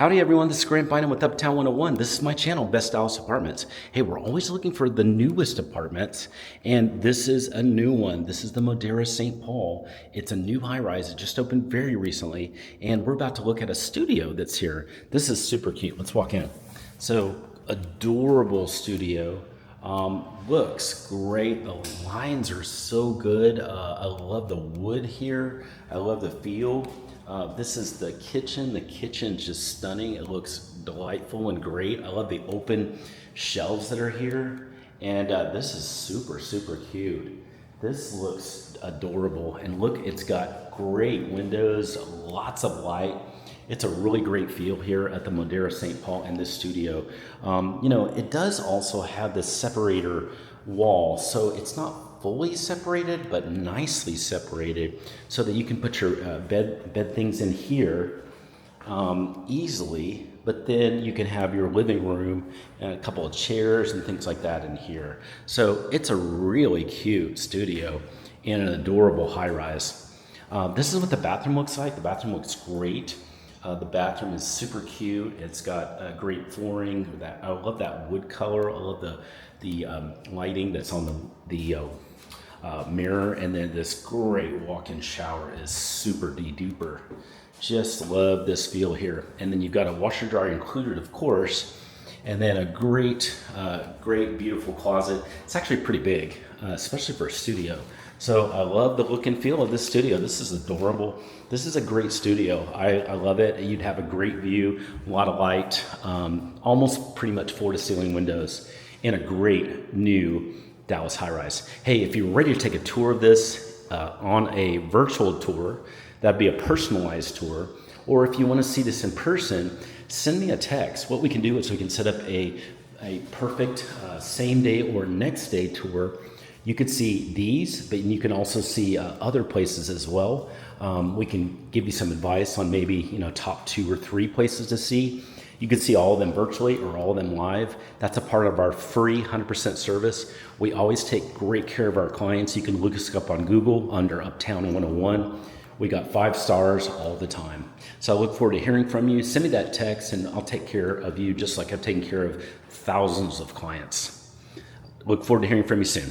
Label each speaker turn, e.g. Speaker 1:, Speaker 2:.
Speaker 1: Howdy everyone, this is Grant Bynum with Uptown 101. This is my channel, Best Dallas Apartments. Hey, we're always looking for the newest apartments, and this is a new one. This is the Modera St. Paul. It's a new high-rise. It just opened very recently, and we're about to look at a studio that's here. This is super cute. Let's walk in. So, adorable studio. Looks great. The lines are so good. I love the wood here. I love the feel. This is the kitchen. The kitchen's just stunning. It looks delightful and great. I love the open shelves that are here. And this is super, super cute. This looks adorable. And look, it's got great windows, lots of light. It's a really great feel here at the Modera St. Paul in this studio. It does also have this separator wall, so it's not fully separated, but nicely separated, so that you can put your bed things in here easily. But then you can have your living room and a couple of chairs and things like that in here. So it's a really cute studio and an adorable high-rise. This is what the bathroom looks like. The bathroom looks great. The bathroom is super cute. It's got great flooring. I love that wood color. I love the lighting that's on the mirror, and then this great walk-in shower is super de-duper. Just love this feel here. And then you've got a washer dryer included, of course, and then a great, beautiful closet. It's actually pretty big, especially for a studio. So I love the look and feel of this studio. This is adorable. This is a great studio. I love it. You'd have a great view, a lot of light, almost pretty much floor-to-ceiling windows, and a great new Dallas high-rise. Hey, if you're ready to take a tour of this on a virtual tour, that'd be a personalized tour, or if you want to see this in person, send me a text. What we can do is we can set up a perfect same day or next day tour. You could see these, but you can also see other places as well. We can give you some advice on maybe top 2 or 3 places to see. You can see all of them virtually or all of them live. That's a part of our free 100% service. We always take great care of our clients. You can look us up on Google under Uptown 101. We got 5 stars all the time. So I look forward to hearing from you. Send me that text and I'll take care of you just like I've taken care of thousands of clients. Look forward to hearing from you soon.